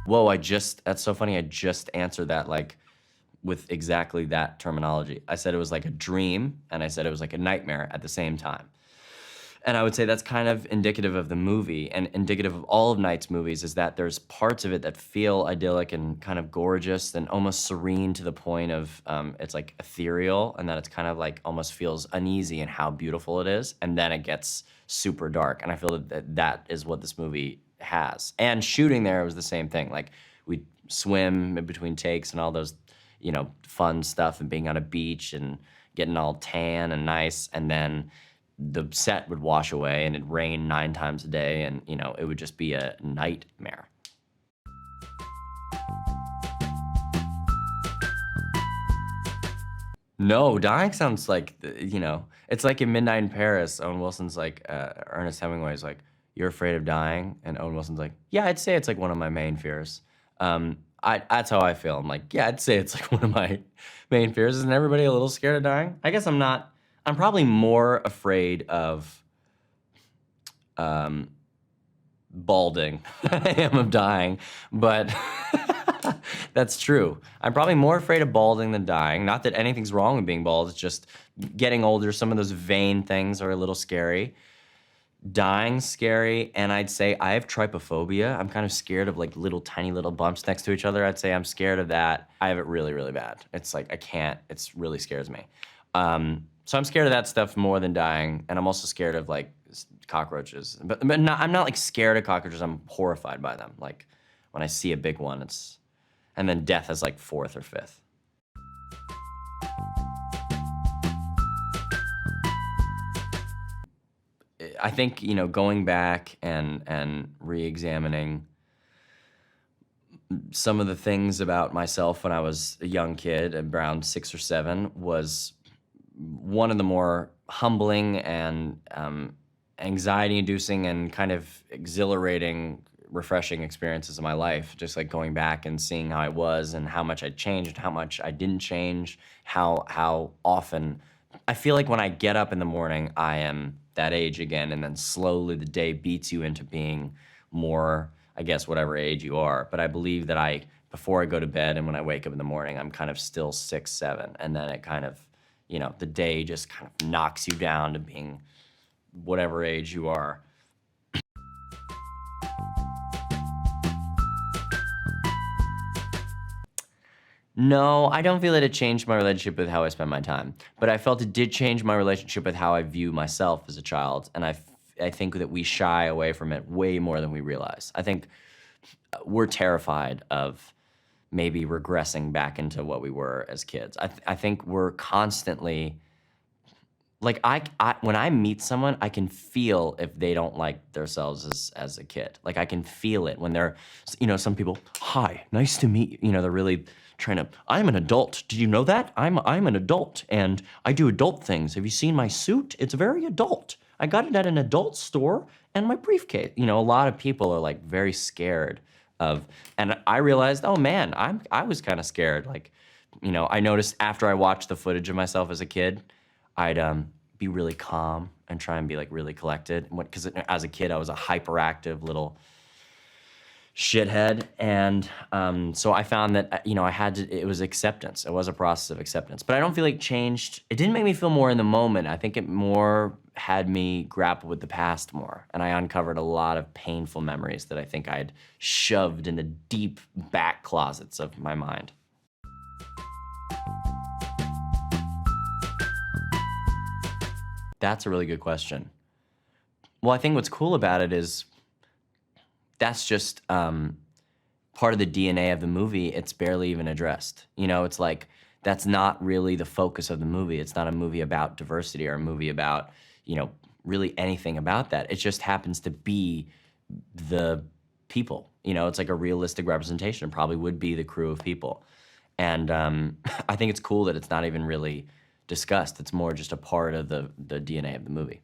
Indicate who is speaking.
Speaker 1: Whoa, that's so funny. I just answered that like with exactly that terminology. I said it was like a dream, and I said it was like a nightmare at the same time. And I would say that's kind of indicative of the movie and indicative of all of Knight's movies, is that there's parts of it that feel idyllic and kind of gorgeous and almost serene to the point of it's like ethereal, and that it's kind of like almost feels uneasy in how beautiful it is. And then it gets super dark. And I feel that is what this movie has. And shooting there was the same thing. Like we swim in between takes and all those, fun stuff, and being on a beach and getting all tan and nice, and then the set would wash away and it'd rain 9 times a day, and it would just be a nightmare. No, dying sounds like, it's like in Midnight in Paris, Owen Wilson's like, Ernest Hemingway's like, "You're afraid of dying?" And Owen Wilson's like, "Yeah, I'd say it's like one of my main fears." That's how I feel. I'm like, yeah, I'd say it's like one of my main fears. Isn't everybody a little scared of dying? I guess I'm not. I'm probably more afraid of balding than I am of dying, but that's true. I'm probably more afraid of balding than dying. Not that anything's wrong with being bald, it's just getting older, some of those vain things are a little scary. Dying's scary, and I'd say I have trypophobia. I'm kind of scared of like tiny little bumps next to each other. I'd say I'm scared of that. I have it really, really bad. It's like, I can't, it really scares me. So I'm scared of that stuff more than dying, and I'm also scared of like cockroaches. But I'm not like scared of cockroaches, I'm horrified by them. Like when I see a big one, and then death is like 4th or 5th. I think, going back and re-examining some of the things about myself when I was a young kid, around 6 or 7, was one of the more humbling and anxiety-inducing and kind of exhilarating, refreshing experiences of my life. Just like going back and seeing how I was and how much I'd changed and how much I didn't change, how often. I feel like when I get up in the morning, I am that age again, and then slowly the day beats you into being more, I guess, whatever age you are. But I believe that before I go to bed and when I wake up in the morning, I'm kind of still 6, 7, and then it kind of, the day just kind of knocks you down to being whatever age you are. No, I don't feel that it changed my relationship with how I spend my time, but I felt it did change my relationship with how I view myself as a child, and I think that we shy away from it way more than we realize. I think we're terrified of maybe regressing back into what we were as kids. I think we're constantly, like when I meet someone, I can feel if they don't like themselves as a kid. Like I can feel it when they're, some people, "Hi, nice to meet you." They're really trying to, "I'm an adult. Did you know that? I'm an adult and I do adult things. Have you seen my suit? It's very adult. I got it at an adult store and my briefcase." A lot of people are like very scared of, and I realized, oh man, I was kind of scared. Like, I noticed after I watched the footage of myself as a kid, I'd be really calm and try and be like really collected. Because as a kid, I was a hyperactive little shithead, and so I found that I had to. It was acceptance. It was a process of acceptance, but I don't feel like it changed. It didn't make me feel more in the moment. I think it more had me grapple with the past more, and I uncovered a lot of painful memories that I think I'd shoved in the deep back closets of my mind. That's a really good question. Well, I think what's cool about it is that's just part of the DNA of the movie. It's barely even addressed. It's like, that's not really the focus of the movie. It's not a movie about diversity or a movie about, really anything about that. It just happens to be the people. It's like a realistic representation. It probably would be the crew of people. And I think it's cool that it's not even really discussed. It's more just a part of the DNA of the movie.